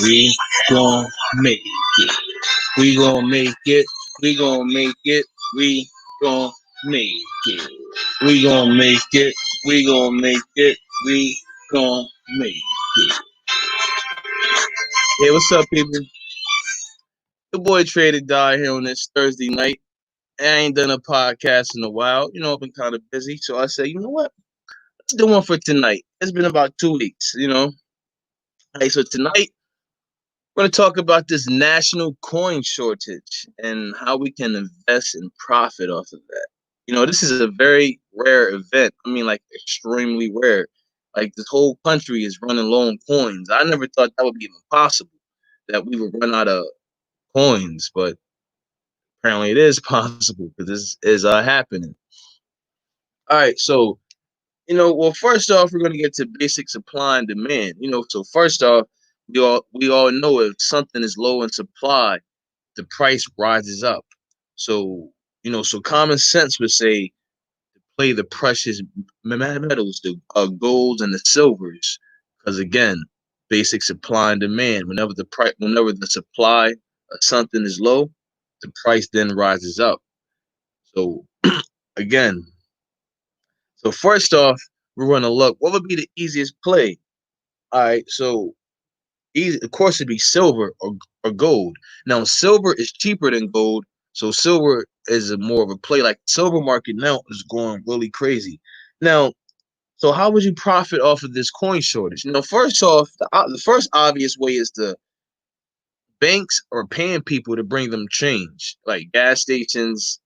We gon' make it. We gon' make it. We gon' make it. We gon' make it. We gon' make it. We gon' make it. We gon' make it. Hey, what's up, people? The boy Trader died here on this Thursday night. I ain't done a podcast in a while. I've been kind of busy. So I said, you know what? Let's do one for tonight. It's been about 2 weeks. Hey, so tonight we're going to talk about this national coin shortage and how we can invest and profit off of that. This is a very rare event. I mean, like extremely rare. Like this whole country is running low on coins. I never thought that would be even possible, that we would run out of coins, but apparently it is possible because this is happening. All right, so well, first off, we're gonna get to basic supply and demand. So first off, we all know if something is low in supply, the price rises up. So so common sense would say to play the precious metals, the golds and the silvers, because again, basic supply and demand. Whenever the supply of something is low, the price then rises up. So again, so first off, we're gonna look what would be the easiest play. All right, so easy, of course, it'd be silver or gold. Now, silver is cheaper than gold, so silver is more of a play. Like silver market now is going really crazy. Now, so how would you profit off of this coin shortage? First off, the first obvious way is the banks are paying people to bring them change, like gas stations.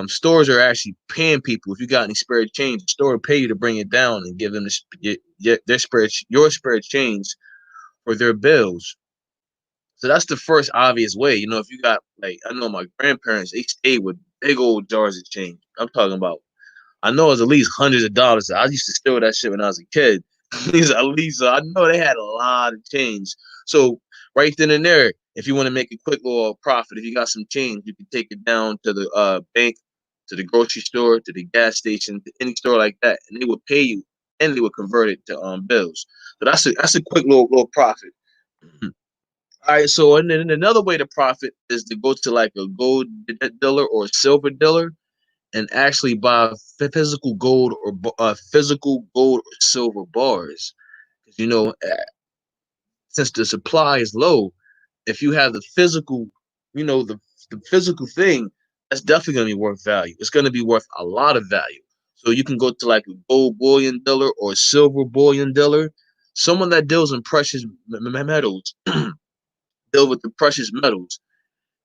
Stores are actually paying people. If you got any spare change, the store will pay you to bring it down and give them your spare change for their bills. So that's the first obvious way. If you got, like, I know my grandparents, they stayed with big old jars of change. I'm talking about, I know it's at least hundreds of dollars. I used to steal that shit when I was a kid. At least I know they had a lot of change. So right then and there, if you want to make a quick little profit, if you got some change, you can take it down to the bank, to the grocery store, to the gas station, to any store like that, and they would pay you, and they would convert it to bills. So that's a quick little profit. All right, so and then another way to profit is to go to like a gold dealer or a silver dealer and actually buy physical gold or physical gold or silver bars. Because since the supply is low, if you have the physical, the physical thing, that's definitely gonna be worth value. It's gonna be worth a lot of value. So you can go to like a gold bullion dealer or a silver bullion dealer, someone that deals in precious metals, deal with the precious metals,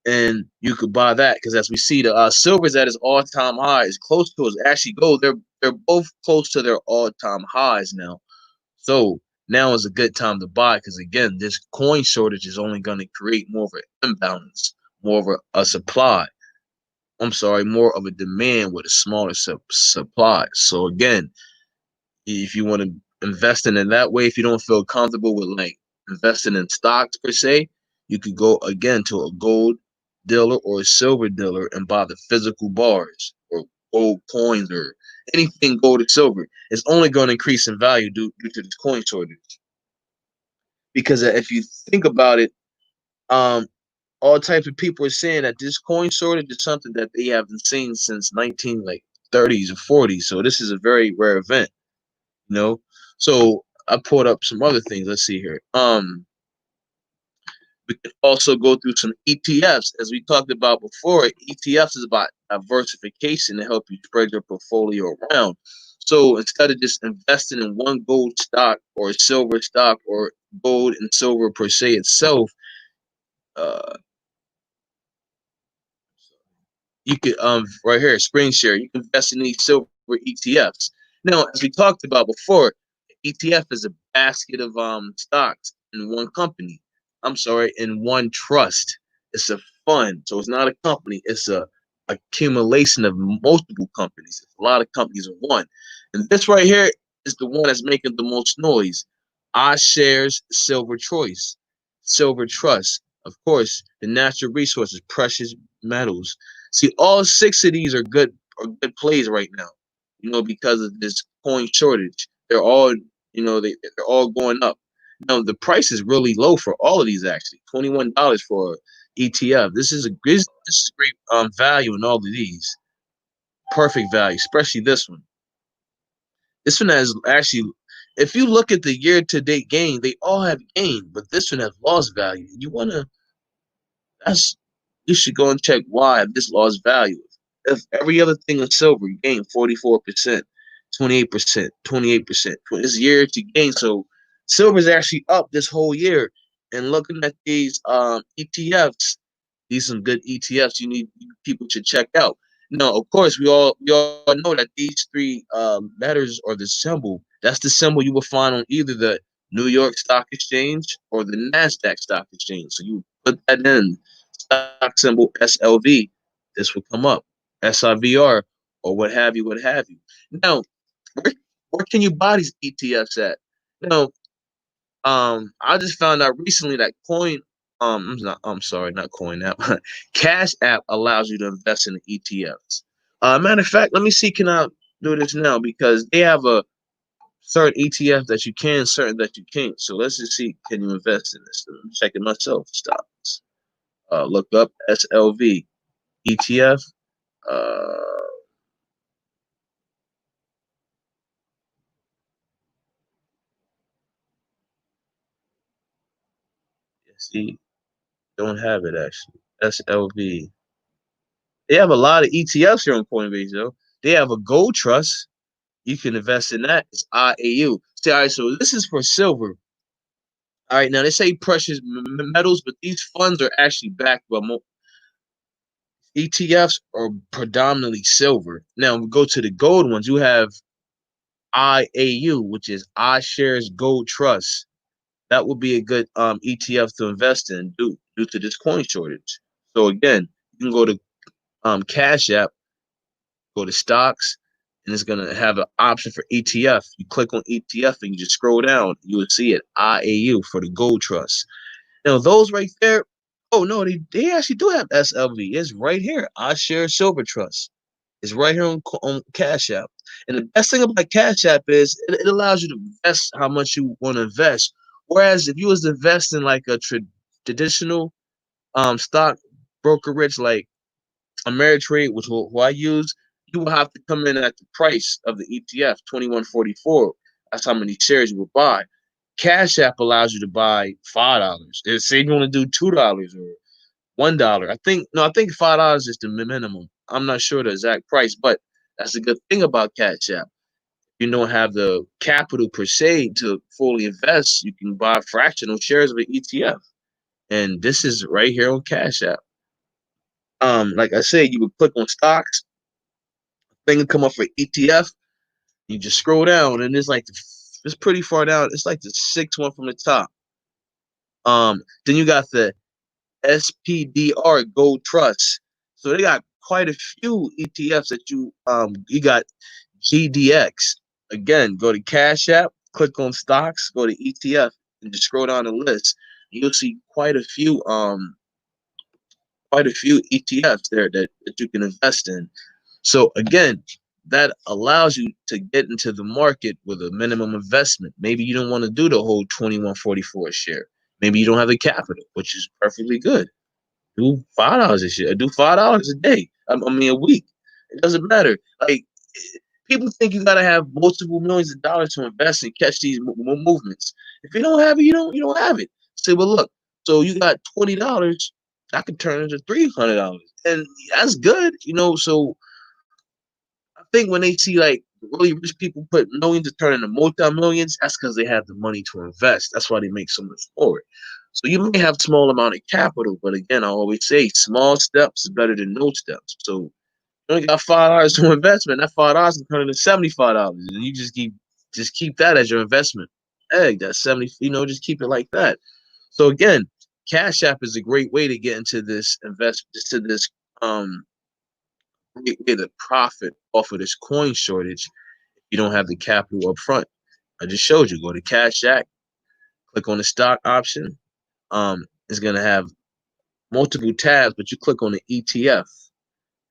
and you could buy that because as we see, the silver is at its all-time high. It's close to its actually gold. They're both close to their all-time highs now. So now is a good time to buy because again, this coin shortage is only going to create more of an imbalance, more of a supply. I'm sorry, more of a demand with a smaller supply. So again, if you want to invest in it that way, if you don't feel comfortable with like investing in stocks per se, you could go again to a gold dealer or a silver dealer and buy the physical bars or gold coins or anything gold or silver. It's only going to increase in value due to this coin shortage. Because if you think about it, um, all types of people are saying that this coin shortage is something that they haven't seen since 19 like 30s or 40s. So this is a very rare event. you know. So I pulled up some other things. Let's see here. We can also go through some ETFs, as we talked about before. ETFs is about diversification to help you spread your portfolio around. So instead of just investing in one gold stock or silver stock or gold and silver per se itself, uh, you could right here, Spring Share, you can invest in these silver ETFs. Now, as we talked about before, ETF is a basket of stocks in one company. I'm sorry, in one trust. It's a fund, so it's not a company. It's a accumulation of multiple companies. It's a lot of companies in one, and this right here is the one that's making the most noise. iShares Silver Choice, Silver Trust. Of course, the natural resources, precious metals. See, all six of these are good plays right now. Because of this coin shortage. They're all they're all going up. Now the price is really low for all of these actually. $21 for ETF. This is great value in all of these. Perfect value, especially this one. This one has actually, if you look at the year to date gain, they all have gained, but this one has lost value. You wanna that's you should go and check why this lost value. If every other thing is silver, you gain 44%, 28%, 28%. This year to gain. So silver is actually up this whole year. And looking at these ETFs, these some good ETFs people should check out. Now, of course, we all know that these three letters or the symbol. That's the symbol you will find on either the New York Stock Exchange or the Nasdaq Stock Exchange. So you put that in stock symbol SLV. This will come up SIVR or what have you, what have you. Now, where where can you buy these ETFs at? Now, I just found out recently that I'm sorry, not Coin app, Cash App allows you to invest in the ETFs. Matter of fact, let me see, can I do this now? Because they have a certain ETF that you can, certain that you can't. So let's just see, can you invest in this? I'm checking myself, stocks. Look up SLV ETF. Uh, see, don't have it actually. SLV. They have a lot of ETFs here on Coinbase, though. They have a gold trust. You can invest in that. It's IAU. See, all right, so this is for silver. All right, now they say precious metals, but these funds are actually backed by ETFs are predominantly silver. Now we go to the gold ones. You have IAU, which is iShares Gold Trust. That would be a good ETF to invest in due to this coin shortage. So again, you can go to Cash App, go to stocks, and it's gonna have an option for ETF. You click on ETF and you just scroll down, you will see it IAU for the gold trust. Now those right there, oh no, they actually do have SLV. It's right here. I share silver trust. It's right here on Cash App. And the best thing about Cash App is it allows you to invest how much you want to invest. Whereas if you was to invest in like a traditional stock brokerage like Ameritrade, which who I use, you will have to come in at the price of the ETF, 21.44. That's how many shares you will buy. Cash App allows you to buy $5. Say you want to do $2 or $1. I think $5 is the minimum. I'm not sure the exact price, but that's a good thing about Cash App. You don't have the capital per se to fully invest. You can buy fractional shares of an ETF, and this is right here on Cash App. Like I said, you would click on stocks, thing will come up for ETF. You just scroll down, and it's pretty far down. It's like the sixth one from the top. Then you got the SPDR Gold Trust. So they got quite a few ETFs that you got GDX. Again, go to Cash App, click on stocks, go to ETF, and just scroll down the list. You'll see quite a few ETFs there that you can invest in. So again, that allows you to get into the market with a minimum investment. Maybe you don't want to do the whole 21.44 share. Maybe you don't have the capital, which is perfectly good. Do $5 a share. Do $5 a day. I mean a week. It doesn't matter. Like people think you gotta have multiple millions of dollars to invest and catch these movements. If you don't have it, you don't have it. Say, well, look. So you got $20. I could turn into $300, and that's good. So I think when they see like really rich people put millions to turn into multi-millions, that's because they have the money to invest. That's why they make so much more. So you may have small amount of capital, but again, I always say small steps is better than no steps. So you only got $5 to investment. That $5 is turning to $75, and you just keep that as your investment. Egg that's 70. Just keep it like that. So again, Cash App is a great way to get into this um great way to profit off of this coin shortage. You don't have the capital up front. I just showed you. Go to Cash App, click on the stock option. It's gonna have multiple tabs, but you click on the ETF,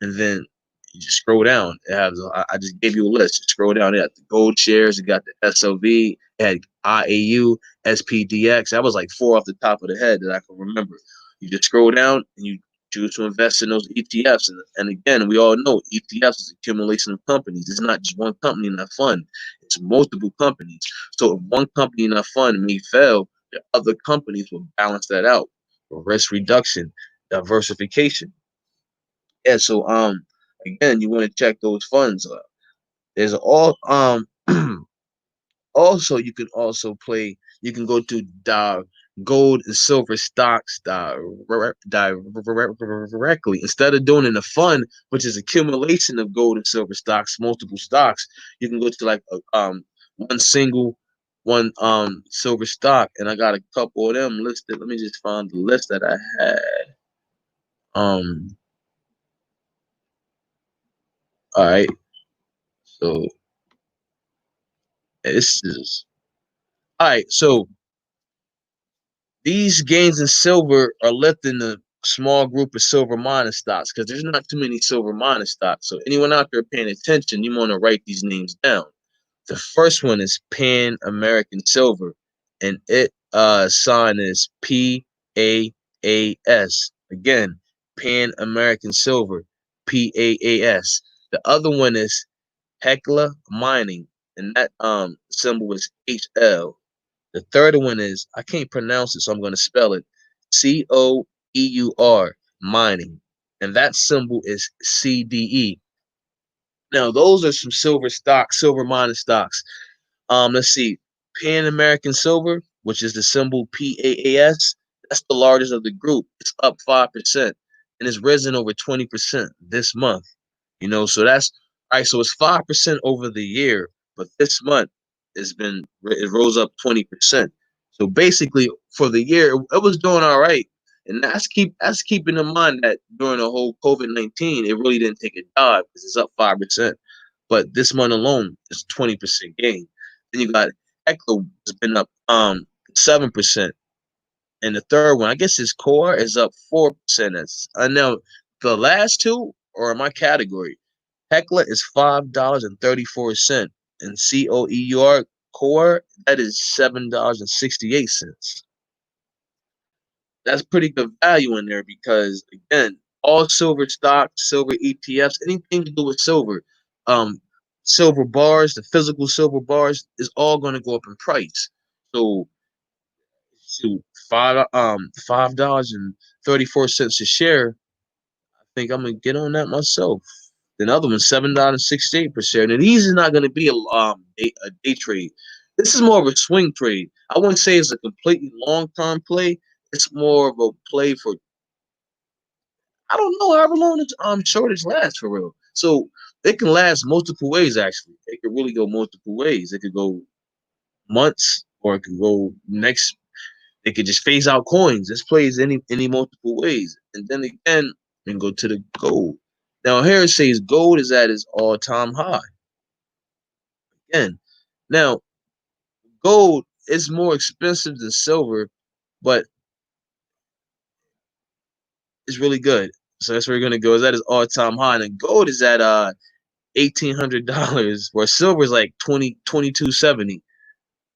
and then You just scroll down. It has. I just gave you a list. You scroll down. It got the gold shares. It got the SLV. It had IAU, SPDX. That was like four off the top of the head that I can remember. You just scroll down and you choose to invest in those ETFs. And again, we all know ETFs is accumulation of companies. It's not just one company in that fund. It's multiple companies. So if one company in that fund may fail, the other companies will balance that out for risk reduction, diversification. Yeah, so again, you want to check those funds. There's all also you can also play. You can go to the gold and silver stocks directly instead of doing it in a fund, which is accumulation of gold and silver stocks, multiple stocks. You can go to like one single one silver stock, and I got a couple of them listed. Let me just find the list that I had. Um, all right, so this is all right. So these gains in silver are lifting the small group of silver mining stocks because there's not too many silver mining stocks. So anyone out there paying attention, you want to write these names down. The first one is Pan American Silver, and it sign is PAAS. Again, Pan American Silver, PAAS. The other one is Hecla Mining, and that symbol is HL. The third one is, I can't pronounce it, so I'm going to spell it, COEUR, mining. And that symbol is CDE. Now, those are some silver stocks, silver mining stocks. Let's see, Pan American Silver, which is the symbol PAAS, that's the largest of the group. It's up 5% and it's risen over 20% this month. So that's all right. So it's 5% over the year, but this month it rose up 20%. So basically, for the year, it was doing all right. And that's keeping in mind that during the whole COVID-19, it really didn't take a dive because it's up 5%. But this month alone is 20% gain. Then you got Echo has been up 7%. And the third one, I guess his core is up 4%. I know the last two are in my category. Hecla is $5.34, and COEUR core that is $7.68. That's pretty good value in there because again, all silver stocks, silver ETFs, anything to do with silver, um, silver bars, the physical silver bars is all going to go up in price. So, shoot, $5.34 a share. I think I'm gonna get on that myself. The other one, $7.68 per share. Now these is not gonna be a day trade. This is more of a swing trade. I wouldn't say it's a completely long term play. It's more of a play for I don't know however long the shortage lasts for real. So it can last multiple ways actually. It could really go multiple ways. It could go months or it could go next. They could just phase out coins. This plays any multiple ways. And then again, we can go to the gold. Now here it says gold is at its all-time high. Again, now gold is more expensive than silver, but it's really good. So that's where we're gonna go. Is at its all-time high. And gold is at $1,800, where silver is like 2270,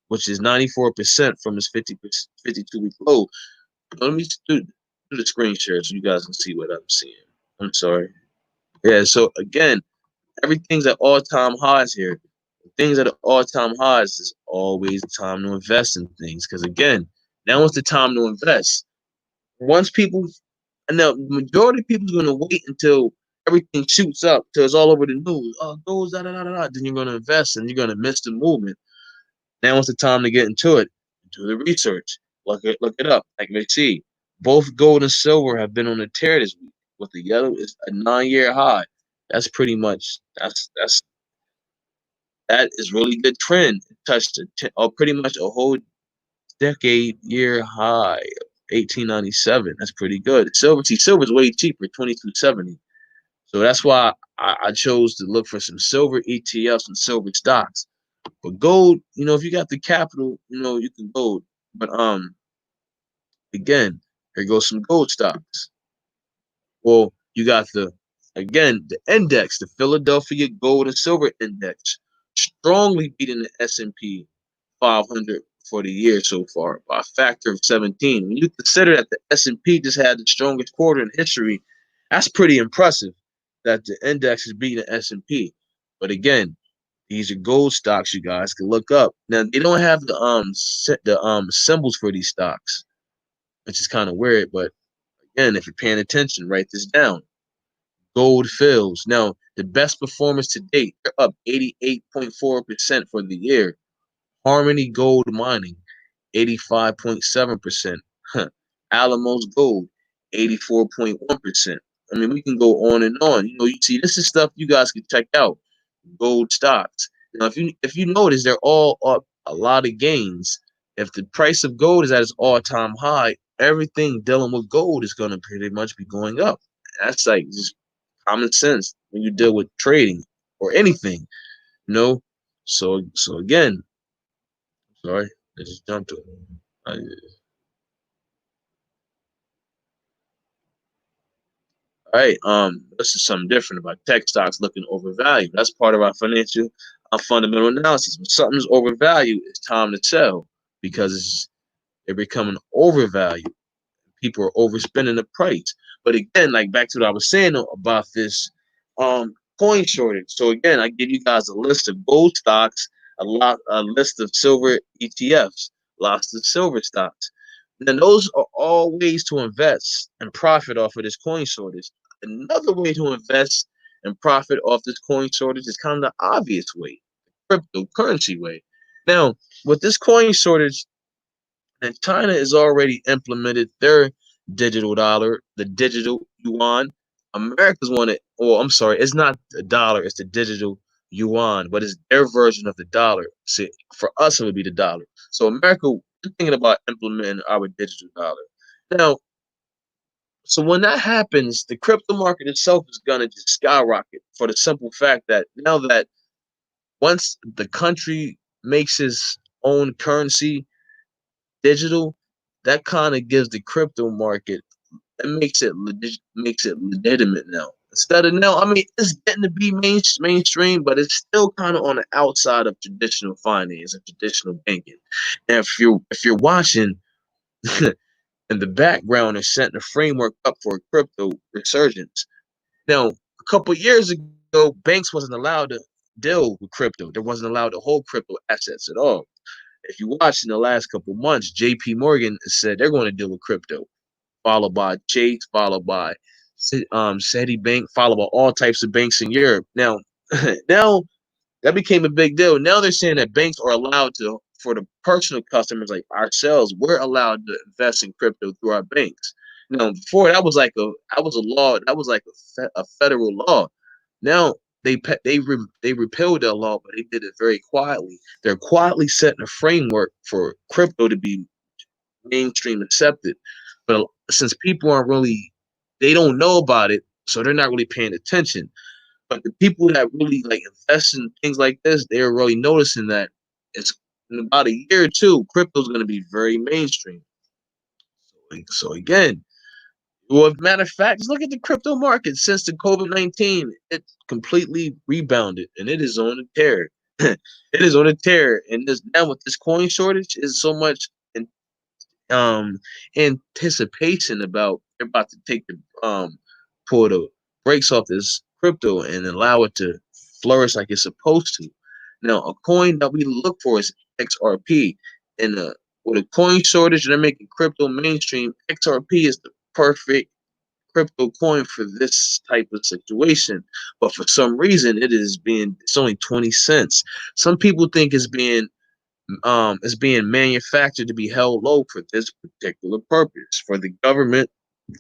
which is 94% from its 52-week low. Let me do the screen share so you guys can see what I'm seeing. I'm sorry. Yeah, so again, everything's at all-time highs here. Things at all-time highs is always the time to invest in things. Because again, now is the time to invest. Once people, and the majority of people's gonna wait until everything shoots up, till it's all over the news. Oh, it goes da da da da. Then you're gonna invest, and you're gonna miss the movement. Now is the time to get into it. Do the research. Look it up. Like we see, both gold and silver have been on a tear this week. With the yellow is a 9-year high. That's pretty much that is really good trend. It touched pretty much a whole decade year high, 1897. That's pretty good. Silver's way cheaper, 2270. So that's why I chose to look for some silver ETFs and silver stocks. But gold, if you got the capital, you can gold. But again, here goes some gold stocks. Well, you got the Again, the index, the Philadelphia Gold and Silver Index, strongly beating the S&P 500 for the year so far by a factor of 17. When you consider that the S&P just had the strongest quarter in history, that's pretty impressive that the index is beating the S&P. But again, these are gold stocks you guys can look up. Now they don't have the symbols for these stocks, which is kind of weird. But again, if you're paying attention, write this down. Gold fills. Now the best performance to date, they're up 88.4% for the year. Harmony Gold Mining, 85.7%. Alamos Gold, 84.1%. I mean, we can go on and on. You see, this is stuff you guys can check out. Gold stocks. Now, if you notice, they're all up a lot of gains. If the price of gold is at its all-time high, everything dealing with gold is going to pretty much be going up. That's like just common sense when you deal with trading or anything. You know, so again, sorry, I just jumped to it. All right, this is something different about tech stocks looking overvalued. That's part of our financial fundamental analysis. When something's overvalued, it's time to sell because they're becoming overvalued. People are overspending the price. But again, like back to what I was saying about this coin shortage. So again, I give you guys a list of gold stocks, a list of silver ETFs, lots of silver stocks. And then those are all ways to invest and profit off of this coin shortage. Another way to invest and profit off this coin shortage is kind of the obvious way, cryptocurrency way. Now, with this coin shortage, and China has already implemented their digital dollar, the digital yuan. America's wanted, well, I'm sorry, it's not the dollar, it's the digital yuan, but it's their version of the dollar. See, for us, it would be the dollar. So America, we're thinking about implementing our digital dollar. Now, so when that happens, the crypto market itself is gonna just skyrocket for the simple fact that now that once the country makes its own currency digital, that kind of gives the crypto market, it makes it legitimate now. Instead of now, I mean, it's getting to be mainstream, but it's still kind of on the outside of traditional finance and traditional banking. And if you're watching in the background, they're setting the framework up for a crypto resurgence. Now, a couple of years ago, banks wasn't allowed to deal with crypto. They wasn't allowed to hold crypto assets at all. If you watch in the last couple of months, J.P. Morgan said they're going to deal with crypto, followed by Chase, followed by Citibank, followed by all types of banks in Europe. Now, now that became a big deal. Now they're saying that banks are allowed to, for the personal customers like ourselves, we're allowed to invest in crypto through our banks. Before that was a law, that was like a federal law. Now they repealed that law, but they did it very quietly. They're quietly setting a framework for crypto to be mainstream accepted. But since people aren't really, they don't know about it, so they're not really paying attention. But the people that really like invest in things like this, they're really noticing that it's in about a year or two, crypto is going to be very mainstream. So again, well, matter of fact, just look at the crypto market since the COVID-19. It completely rebounded, and it is on a tear. It is on a tear, and this now with this coin shortage is so much um anticipation about they're about to take the pull the brakes off this crypto and allow it to flourish like it's supposed to. Now, a coin that we look for is XRP, and with a coin shortage, they're making crypto mainstream. XRP is the perfect crypto coin for this type of situation, but for some reason, it's only 20 cents. Some people think it's being manufactured to be held low for this particular purpose, for the government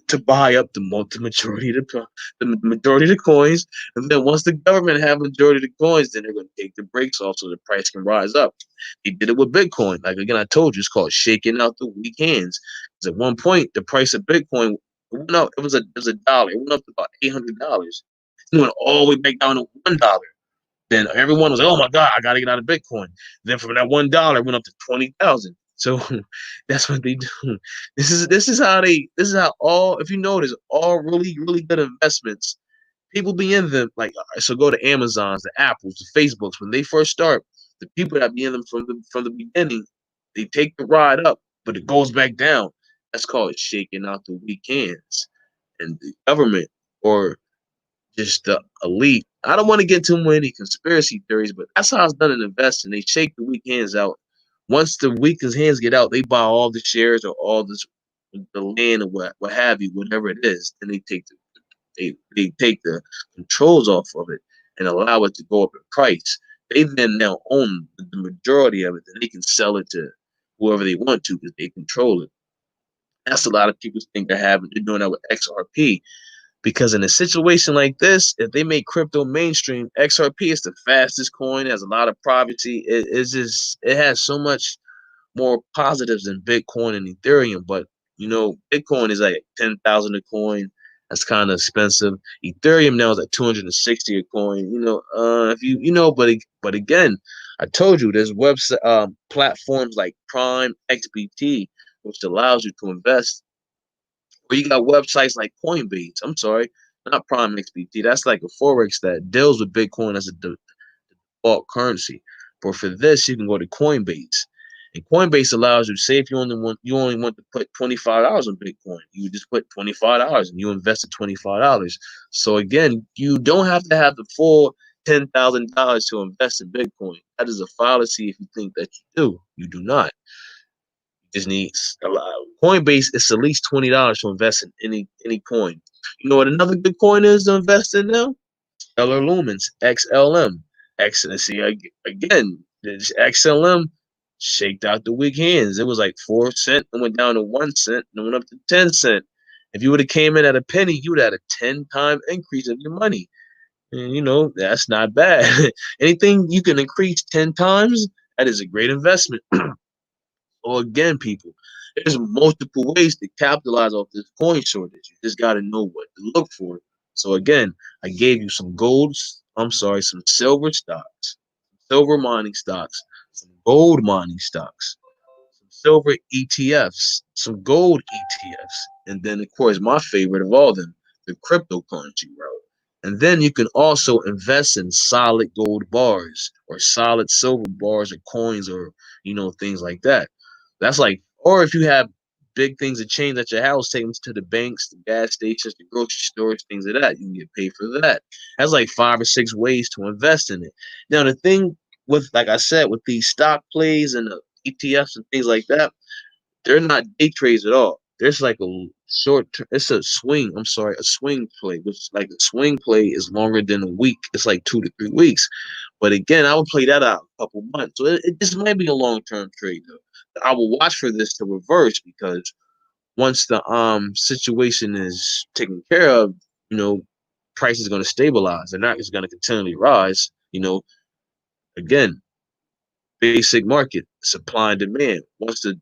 to buy up the majority of the coins, and then once the government have majority of the coins, then they're going to take the brakes off so the price can rise up. They did it with Bitcoin. Like again, I told you, it's called shaking out the weak hands. Because at one point, the price of Bitcoin went up. It was a dollar. It went up to about $800. It went all the way back down to $1. Then everyone was like, "Oh my God, I gotta get out of Bitcoin." Then from that $1, it went up to 20,000. So that's what they do. This is how all, if you notice, all really really good investments People be in them like so. Go to Amazons, the Apples, the Facebooks when they first start. The people that be in them from the beginning, they take the ride up, but it goes back down. That's called shaking out the weak hands. And the government or just the elite. I don't want to get too many conspiracy theories, but that's how it's done in investing. They shake the weak hands out. Once the weakest hands get out, they buy all the shares or all this the land or what have you, whatever it is. Then they take the controls off of it and allow it to go up in price. They then now own the majority of it, and they can sell it to whoever they want to because they control it. That's a lot of people think they're doing that with XRP. Because in a situation like this, if they make crypto mainstream, XRP is the fastest coin. It has a lot of privacy. It has so much more positives than Bitcoin and Ethereum. But Bitcoin is like 10,000 a coin. That's kind of expensive. Ethereum now is like 260 a coin. If but again, I told you there's website platforms like Prime XBT, which allows you to invest. Or you got websites like Coinbase. I'm sorry, not Prime XBT. That's like a forex that deals with Bitcoin as a default currency. But for this, you can go to Coinbase. And Coinbase allows you, say if you only want to put $25 on Bitcoin, you just put $25 and you invested $25. So again, you don't have to have the full $10,000 to invest in Bitcoin. That is a fallacy if you think that you do. You do not. You just need a lot. Coinbase is at least $20 to invest in any coin. You know what another good coin is to invest in now? Stellar Lumens, XLM. See, again, this XLM shaked out the weak hands. It was like 4 cents and went down to 1 cent and went up to 10 cents. If you would have came in at a penny, you would have had a 10-time increase of your money. And that's not bad. Anything you can increase 10 times, that is a great investment. So again, people, there's multiple ways to capitalize off this coin shortage. You just got to know what to look for. So again, I gave you some silver stocks, silver mining stocks, some gold mining stocks, some silver ETFs, some gold ETFs, and then of course my favorite of all of them, the cryptocurrency route. And then you can also invest in solid gold bars or solid silver bars or coins or things like that. That's like, or if you have big things of change at your house, take them to the banks, the gas stations, the grocery stores, things like that. You can get paid for that. That's like 5 or 6 ways to invest in it. Now, the thing with, like I said, with these stock plays and the ETFs and things like that, they're not day trades at all. There's like a short term, it's a swing. I'm sorry, a swing play, which like a swing play is longer than a week. It's like 2 to 3 weeks. But again, I would play that out a couple months. So this might be a long term trade though. I will watch for this to reverse because once the situation is taken care of, price is going to stabilize. They're not just going to continually rise. Again, basic market, supply and demand. Once the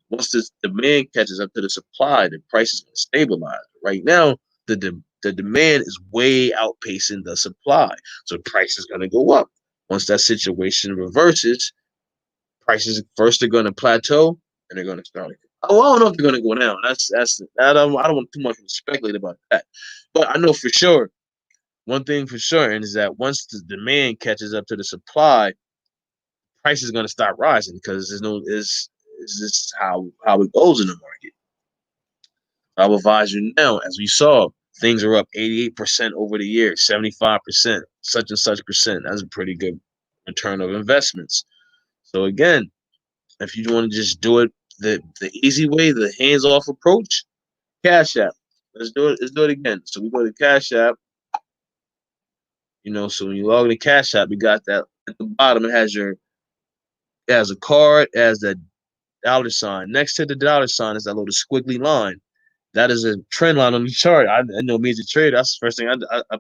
demand catches up to the supply, the price is going to stabilize. Right now, the demand is way outpacing the supply, so price is going to go up. Once that situation reverses, prices first are going to plateau and they're going to start. Oh, I don't know if they're going to go down. That's I don't want too much to speculate about that, but I know for sure one thing for sure, and is that once the demand catches up to the supply, price is going to start rising because is this how it goes in the market. I will advise you now, as we saw, things are up 88% over the year, 75%, such and such percent. That's a pretty good return of investments. So again, if you want to just do it the easy way, the hands off approach, Cash App. Let's do it. Let's do it again. So we go to Cash App. So when you log into Cash App, you got that at the bottom. It has a card, it has that dollar sign. Next to the dollar sign is that little squiggly line. That is a trend line on the chart. I know me as a trader. That's the first thing I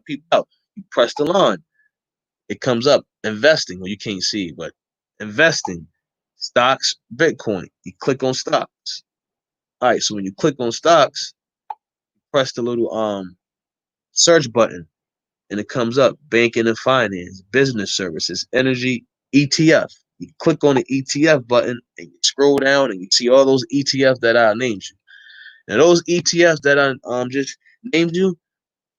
peeped out. You press the line, it comes up investing. Well, you can't see, but investing, stocks, Bitcoin. You click on stocks. All right. So when you click on stocks, press the little search button, and it comes up banking and finance, business services, energy, ETF. You click on the ETF button and you scroll down and you see all those ETFs that I named you. Now those ETFs that I just named you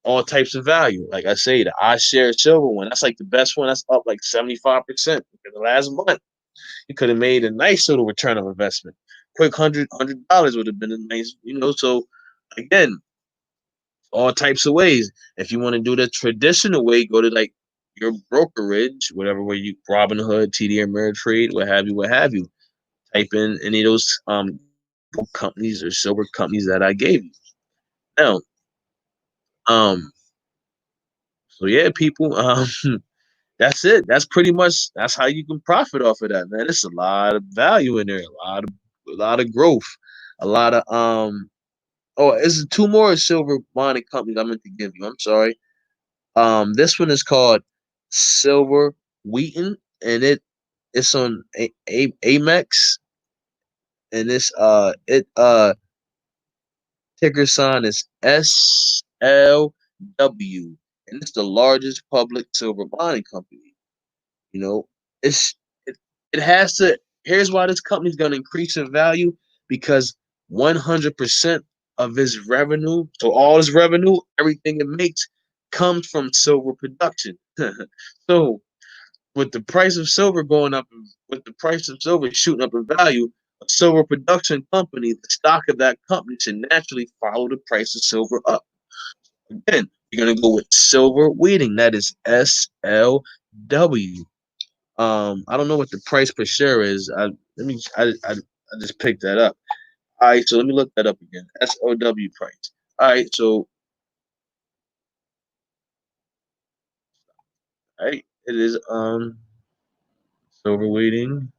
all types of value. Like I say, the I share silver one, that's like the best one. That's up like 75% because the last month you could have made a nice little return of investment. Quick $100 would have been a nice, So again, all types of ways. If you want to do the traditional way, go to like your brokerage, whatever way you Robinhood, TD Ameritrade, what have you, what have you. Type in any of those gold companies or silver companies that I gave you. Now, um, so yeah, people, that's it. That's how you can profit off of that, man. It's a lot of value in there, a lot of growth, a lot of oh, it's two more silver mining companies I meant to give you. I'm sorry. This one is called Silver Wheaton, and it's on Amex, and it ticker sign is SLW, and it's the largest public silver mining company. You know, it's it, it has to. Here's why this company's going to increase in value because 100% of its revenue, so all its revenue, everything it makes, comes from silver production. So with the price of silver going up, with the price of silver shooting up in value, a silver production company, the stock of that company should naturally follow the price of silver up. Again, you're gonna go with silver wheating. That is SLW. I don't know what the price per share is. I just picked that up. All right, so let me look that up again. SOW price. All right, so all right, it is silver wheating.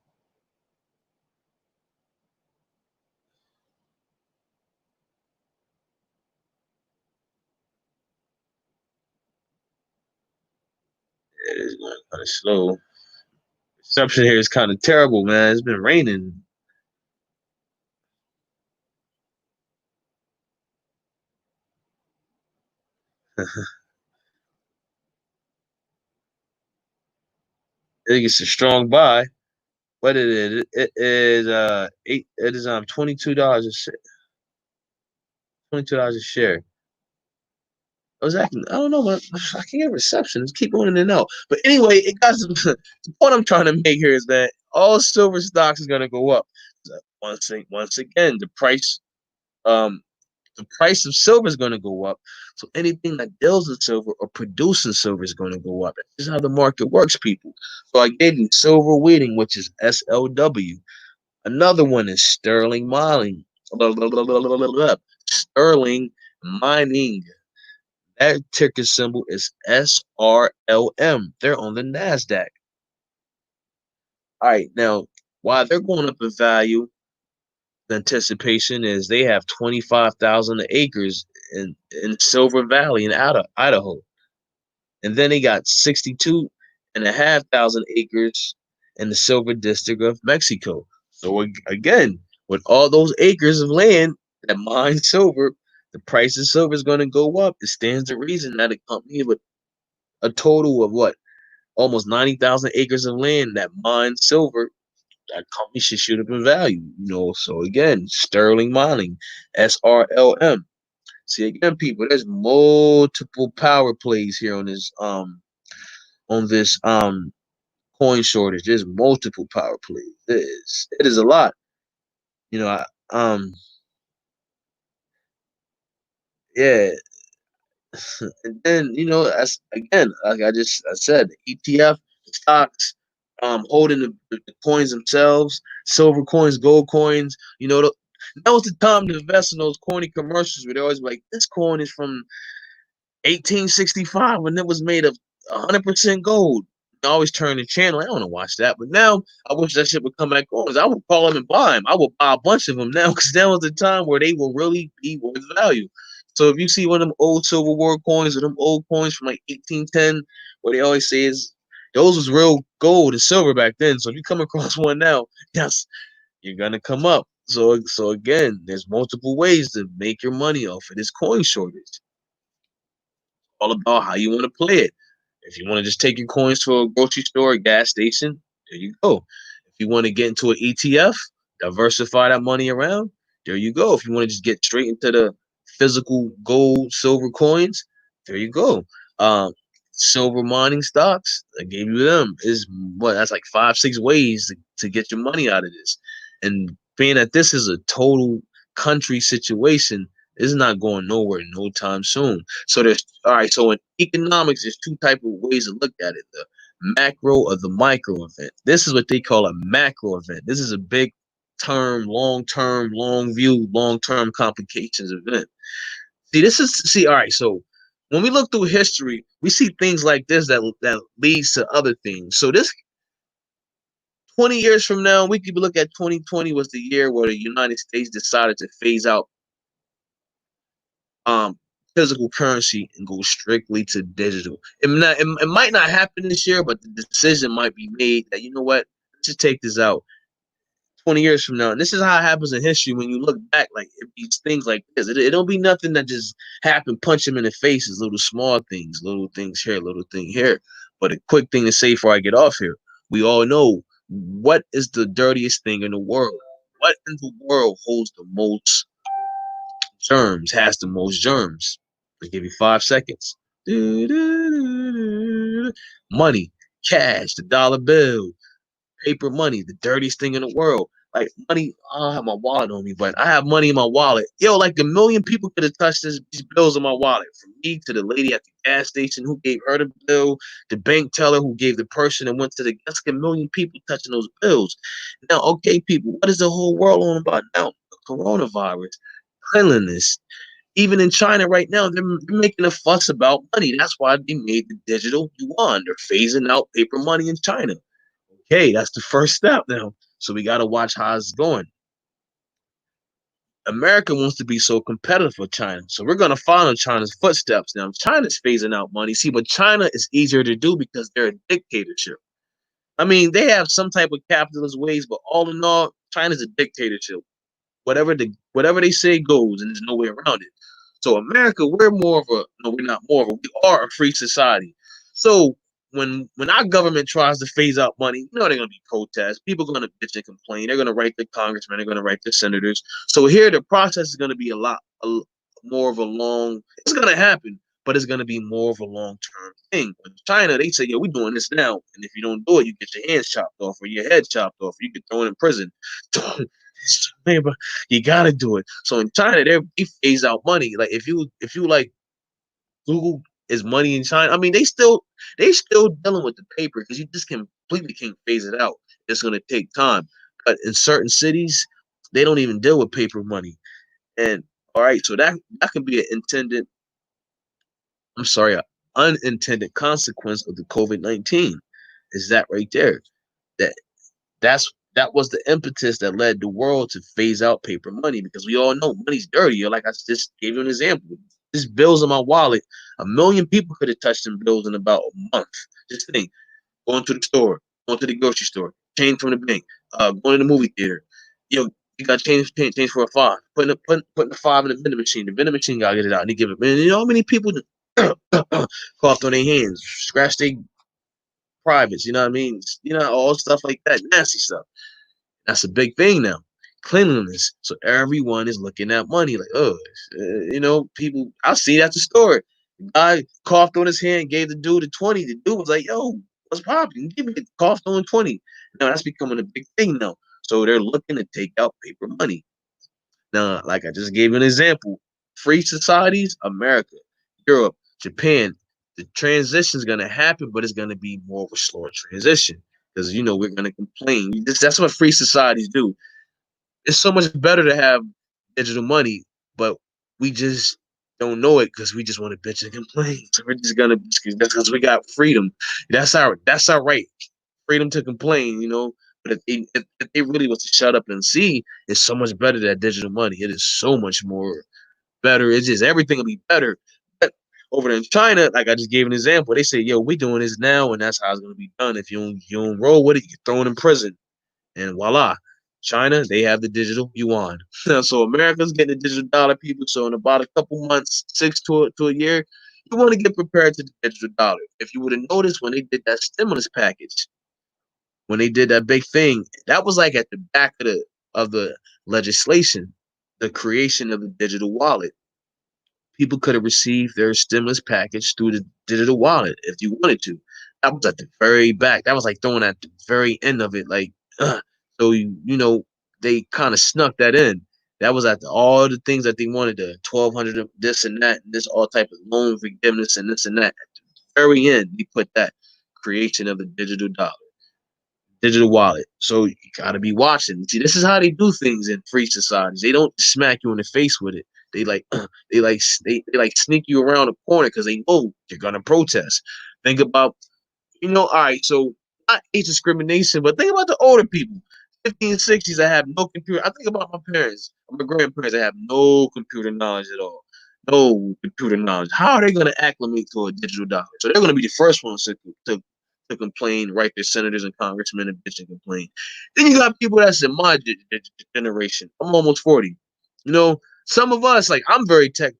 It is going kind of slow. Reception here is kind of terrible, man. It's been raining. I think it's a strong buy. What it is? It is eight. It is $22 $22 a share. I was acting. I don't know what I can't get reception. Just keep going in and out. But anyway, it got some, the point I'm trying to make here is that all silver stocks is gonna go up. Once again, um the price of silver is gonna go up. So anything that deals in silver or producing silver is gonna go up. This is how the market works, people. So I gave you silver wheating, which is SLW. Another one is Sterling Mining. Sterling Mining. That ticker symbol is SRLM. They're on the NASDAQ. All right, now, why they're going up in value, the anticipation is they have 25,000 acres in Silver Valley in Idaho. And then they got 62,500 acres in the Silver District of Mexico. So again, with all those acres of land that mine silver, the price of silver is going to go up. It stands to reason that a company with a total of what almost 90,000 acres of land that mines silver, that company should shoot up in value. So again, Sterling Mining, SRLM. See again, people, there's multiple power plays here on this coin shortage. There's multiple power plays. It is a lot. You know, I, yeah. And then as again, like I said, ETF stocks, holding the coins themselves, silver coins, gold coins. That was the time to invest in those corny commercials where they always be like, "This coin is from 1865 when it was made of 100% gold." I always turn the channel. I don't want to watch that, but now I wish that shit would come back on. 'Cause I would call them and buy them. I would buy a bunch of them now because that was the time where they will really be worth value. So if you see one of them old Civil War coins or them old coins from like 1810, what they always say is those was real gold and silver back then. So if you come across one now, yes, you're gonna come up. So again, there's multiple ways to make your money off of this coin shortage. All about how you want to play it. If you want to just take your coins to a grocery store, a gas station, there you go. If you want to get into an ETF, diversify that money around, there you go. If you want to just get straight into the physical gold, silver coins, There you go. Um, Silver mining stocks, I gave you them. Is what that's like 5, 6 ways to get your money out of this. And being that this is a total country situation, it's not going nowhere no time soon. So there's all right. So in economics, there's two type of ways to look at it: the macro or the micro event. This is what they call a macro event. This is a big term, long view, long term complications event. See, all right. So when we look through history, we see things like this that leads to other things. So this 20 years from now, we could look at 2020 was the year where the United States decided to phase out um physical currency and go strictly to digital. It might not happen this year, but the decision might be made that you know what, let's just take this out. 20 years from now. And this is how it happens in history when you look back, like it be things like this. It don't be nothing that just happened, punch them in the faces, little small things, little things here, little thing here. But a quick thing to say before I get off here. We all know what is the dirtiest thing in the world. What in the world holds the most germs, has the most germs? I'll give you 5 seconds. Money, cash, the dollar bill, paper money, the dirtiest thing in the world. Like money, I don't have my wallet on me, but I have money in my wallet. Yo, like a million people could have touched these bills in my wallet. From me to the lady at the gas station who gave her the bill, the bank teller who gave the person that went to the. That's like a million people touching those bills. Now, okay, people, what is the whole world on about now? The coronavirus, cleanliness. Even in China right now, they're making a fuss about money. That's why they made the digital yuan. They're phasing out paper money in China. Okay, that's the first step now. So we got to watch how it's going. America wants to be so competitive with China. So we're going to follow China's footsteps now. China's phasing out money. See, but China is easier to do because they're a dictatorship. I mean, they have some type of capitalist ways, but all in all, China's a dictatorship. Whatever they say goes, and there's no way around it. So America, we're more of a no, we're not more of a we are a free society. So when our government tries to phase out money, you know they're gonna be protests. People are gonna bitch and complain. They're gonna write the congressmen. They're gonna write the senators. So here the process is gonna be more of a long. It's gonna happen, but it's gonna be more of a long term thing. In China, they say, "Yeah, we're doing this now, and if you don't do it, you get your hands chopped off or your head chopped off, or you get thrown in prison." Man, but you gotta do it. So in China, they phase out money. Like if you like Google is money in China. I mean, they still dealing with the paper because you just completely can't phase it out. It's gonna take time. But in certain cities, they don't even deal with paper money. And all right, so that can be an unintended consequence of the COVID-19. Is that right there? That that was the impetus that led the world to phase out paper money because we all know money's dirty. Like I just gave you an example. This bills in my wallet, a million people could have touched them bills in about a month. Just think, going to the store, going to the grocery store, change from the bank, going to the movie theater. Yo, you got change for a five. Putting the five in the vending machine. The vending machine gotta get it out and they give it. Man, you know how many people coughed on their hands, scratched their privates, you know what I mean? You know, all stuff like that, nasty stuff. That's a big thing now. Cleanliness. So everyone is looking at money like, oh, people. I see it at the store. The guy coughed on his hand, gave the dude a 20. The dude was like, yo, what's popping? Give me the coughed on 20. Now that's becoming a big thing now. So they're looking to take out paper money. Now, like I just gave an example, free societies, America, Europe, Japan, the transition is going to happen, but it's going to be more of a slower transition because, we're going to complain. That's what free societies do. It's so much better to have digital money, but we just don't know it because we just want to bitch and complain. So we're just gonna that's because we got freedom. That's our right. Freedom to complain. But if they really was to shut up and see, it's so much better than digital money. It is so much more better. It's just everything will be better. But over in China, like I just gave an example, they say, "Yo, we doing this now, and that's how it's gonna be done. If you don't roll with it, you're thrown in prison." And voila, China, they have the digital yuan. So America's getting the digital dollar, people. So in about a couple months, 6 to a year, you want to get prepared to the digital dollar. If you would have noticed when they did that stimulus package, when they did that big thing, that was like at the back of the legislation, the creation of the digital wallet. People could have received their stimulus package through the digital wallet if you wanted to. That was at the very back. That was like throwing at the very end of it. Like, so they kind of snuck that in. That was at all the things that they wanted, the 1,200 of this and that, and this all type of loan forgiveness and this and that. At the very end, they put that creation of the digital dollar, digital wallet. So you gotta be watching. See, this is how they do things in free societies. They don't smack you in the face with it. They like they like sneak you around the corner because they know you're gonna protest. Think about all right, so not age discrimination, but think about the older people, 50s, 60s that have no computer. I think about my parents, my grandparents that have no computer knowledge at all. No computer knowledge. How are they going to acclimate to a digital dollar? So they're going to be the first ones to complain, write their senators and congressmen and bitch and complain. Then you got people that's in my generation. I'm almost 40. Some of us, like I'm very tech.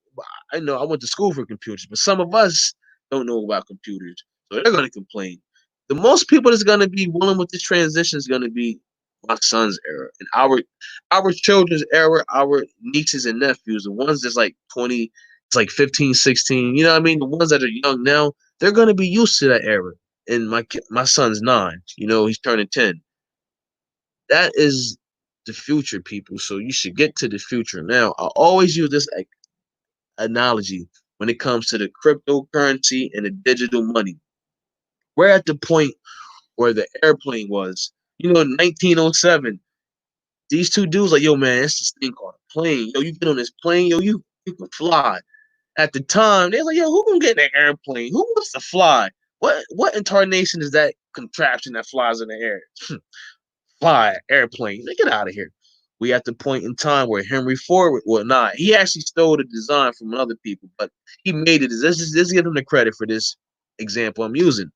I know I went to school for computers, but some of us don't know about computers. So they're going to complain. The most people that's going to be willing with this transition is going to be my son's era and our children's era, our nieces and nephews, the ones that's like 20, it's like 15, 16. You know what I mean? The ones that are young now, they're going to be used to that era. And my son's 9. He's turning 10. That is the future, people. So you should get to the future now. I always use this analogy when it comes to the cryptocurrency and the digital money. We're at the point where the airplane was. In 1907, these two dudes like, yo, man, it's this thing called a plane. Yo, you get on this plane, yo, you can fly. At the time, they're like, yo, who gonna get in an airplane? Who wants to fly? What incarnation is that contraption that flies in the air? Fly, airplane. Get out of here. We at the point in time where Henry Ford, well, nah, he actually stole the design from other people, but he made it. Let's give him the credit for this example I'm using.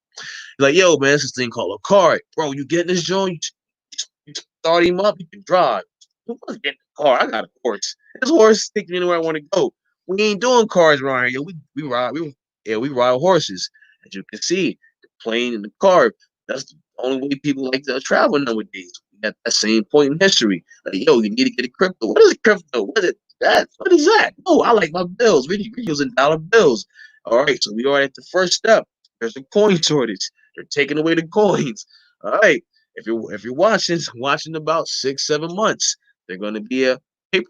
Like, yo, man, it's this thing called a car. Bro, you get in this joint, you start him up, you can drive. Who wants to get in the car? I got a horse. This horse takes me anywhere I want to go. We ain't doing cars around here. Yo, we ride horses. As you can see, the plane and the car. That's the only way people like to travel nowadays. We at that same point in history. Like, yo, you need to get a crypto. What is a crypto? What is that? What is that? Oh, I like my bills. We're using dollar bills. All right, so we are at the first step. There's a coin shortage. They're taking away the coins. All right. If you're watching about 6-7 months, they're going to be a paper.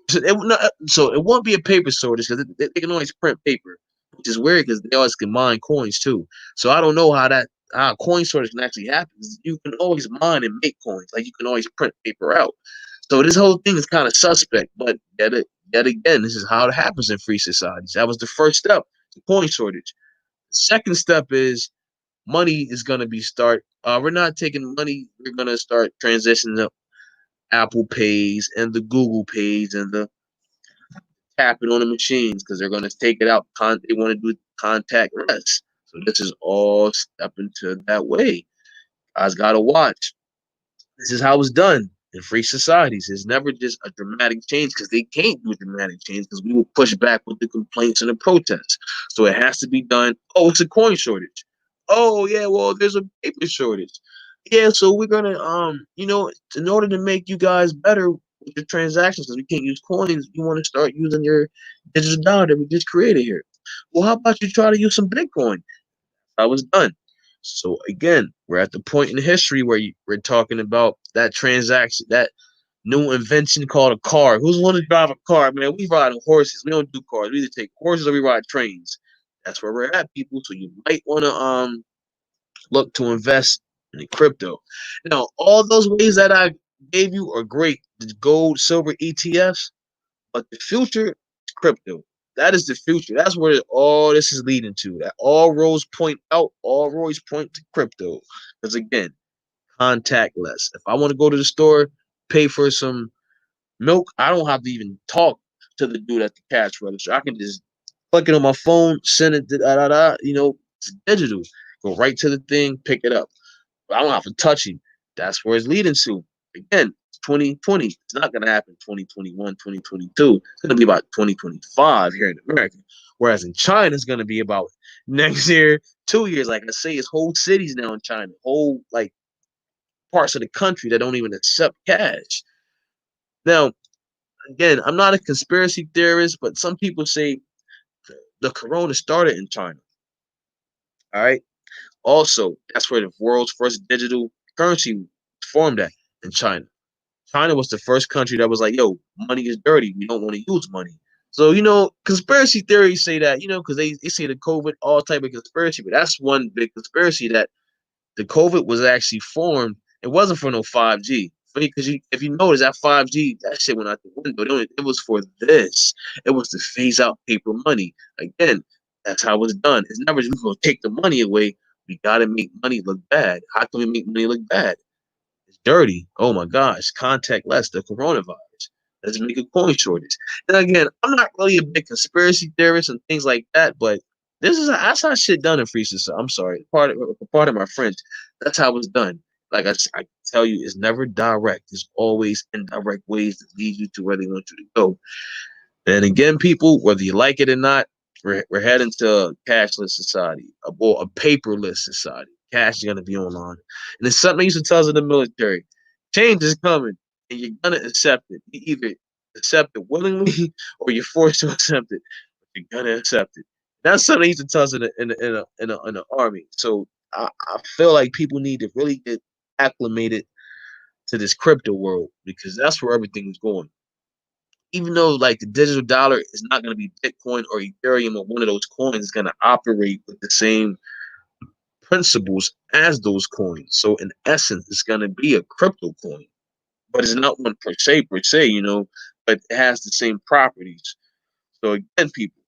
So it won't be a paper shortage because they can always print paper, which is weird because they always can mine coins too. So I don't know how coin shortage can actually happen. You can always mine and make coins, like you can always print paper out. So this whole thing is kind of suspect, but yet again, this is how it happens in free societies. That was the first step, the coin shortage. The second step is money is gonna be start. We're not taking money. We're gonna start transitioning to Apple Pays and the Google Pays and the tapping on the machines because they're gonna take it out. They want to do contactless. So this is all stepping to that way. Guys gotta watch. This is how it's done in free societies. It's never just a dramatic change because they can't do a dramatic change because we will push back with the complaints and the protests. So it has to be done. Oh, it's a coin shortage. Oh yeah, well there's a paper shortage. Yeah, so we're gonna in order to make you guys better with your transactions, because we can't use coins, you want to start using your digital dollar that we just created here. Well, how about you try to use some Bitcoin? I was done. So again, we're at the point in history where we're talking about that transaction, that new invention called a car. Who's want to drive a car, man? We ride on horses. We don't do cars. We either take horses or we ride trains. That's where we're at, people. So you might want to look to invest in crypto. Now, all those ways that I gave you are great. The gold, silver, ETFs, but the future is crypto. That is the future. That's where all this is leading to. That all roads point out, all roads point to crypto. Because again, contactless. If I want to go to the store, pay for some milk, I don't have to even talk to the dude at the cash register. I can just click it on my phone, send it, it's digital. Go right to the thing, pick it up. I don't have to touch him. That's where it's leading to. Again, 2020. It's not going to happen 2021, 2022. It's going to be about 2025 here in America. Whereas in China, it's going to be about next year, 2 years. Like I say, it's whole cities now in China, whole like parts of the country that don't even accept cash. Now, again, I'm not a conspiracy theorist, but some people say The corona started in China. All right. Also, that's where the world's first digital currency formed at in China. China was the first country that was like, yo, money is dirty. We don't want to use money. So, conspiracy theories say that, because they say the COVID, all type of conspiracy, but that's one big conspiracy that the COVID was actually formed. It wasn't for no 5G. Because if you notice that 5G, that shit went out the window. It was for this. It was to phase out paper money. Again, that's how it was done. It's never just going to take the money away. We got to make money look bad. How can we make money look bad? It's dirty. Oh my gosh. Contact less, the coronavirus. Let's make a coin shortage. And again, I'm not really a big conspiracy theorist and things like that, but that's how shit done in free society. I'm sorry, part of my French. That's how it's done. Like I tell you, it's never direct. There's always indirect ways that lead you to where they want you to go. And again, people, whether you like it or not, we're heading to a cashless society, or a paperless society. Cash is gonna be online, and it's something I used to tell us in the military. Change is coming, and you're gonna accept it. You either accept it willingly, or you're forced to accept it. But you're gonna accept it. That's something I used to tell us in the army. So I feel like people need to really get acclimated to this crypto world because that's where everything is going. Even though like the digital dollar is not going to be Bitcoin or Ethereum or one of those coins, it's going to operate with the same principles as those coins. So in essence, it's going to be a crypto coin, but it's not one per se, but it has the same properties. So again, people,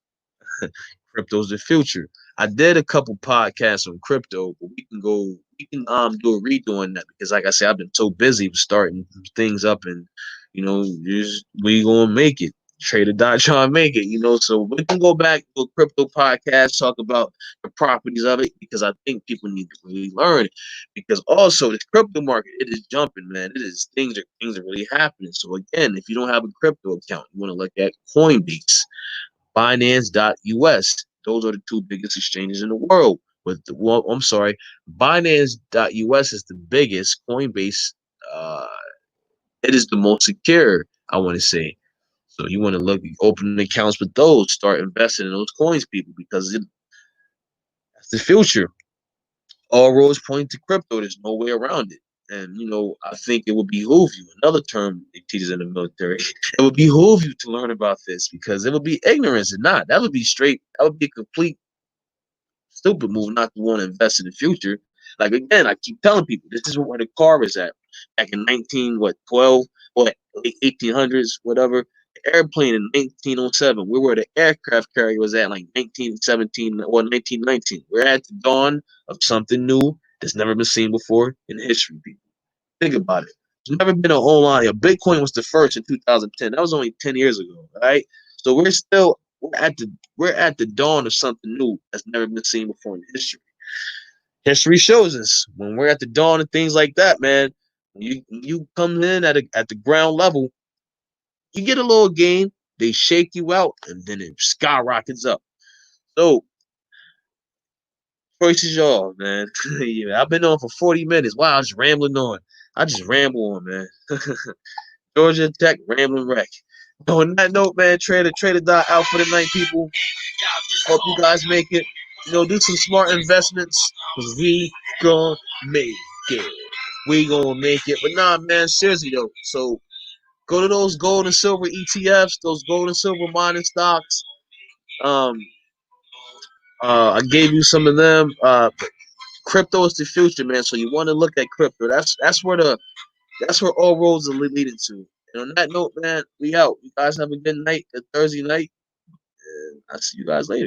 crypto's the future. I did a couple podcasts on crypto, but we can do a redo on that because like I said, I've been so busy with starting things up and we gonna make it. Trader dot trying to make it. So we can go back to a crypto podcast, talk about the properties of it because I think people need to really learn it. Because also this crypto market, it is jumping, man. It is things are really happening. So again, if you don't have a crypto account, you want to look at Coinbase. Binance.us. Those are the two biggest exchanges in the world. I'm sorry, Binance.us is the biggest. Coinbase, uh, it is the most secure, I want to say. So you want to open accounts with those, start investing in those coins, people, because that's the future. All roads point to crypto. There's no way around it. And I think it would behoove you. Another term they teach us in the military. It would behoove you to learn about this because it would be ignorance and not. That would be straight. That would be a complete stupid move not to want to invest in the future. Like again, I keep telling people this is where the car is at. Back in 12 or 1800s, whatever. The airplane in 1907. We're where the aircraft carrier was at, like 1917 or 1919. We're at the dawn of something new that's never been seen before in history, people. Think about it. There's never been an online. Bitcoin was the first in 2010. That was only 10 years ago, right? So we're at the dawn of something new that's never been seen before in history. History shows us when we're at the dawn of things like that, man. When you come in at the ground level, you get a little gain, they shake you out, and then it skyrockets up. So choice is yours, man. Yeah, I've been on for 40 minutes. Wow, I was rambling on. I just ramble on, man. Georgia Tech rambling wreck. On that note, man, trader dot out for the night, people. Hope you guys make it. Do some smart investments because we gonna make it. We gonna make it. But nah, man, seriously though. So go to those gold and silver ETFs, those gold and silver mining stocks. Um, I gave you some of them. Crypto is the future, man. So you want to look at crypto. That's where all roads are leading to. And on that note, man, we out. You guys have a good night, a Thursday night, and I'll see you guys later.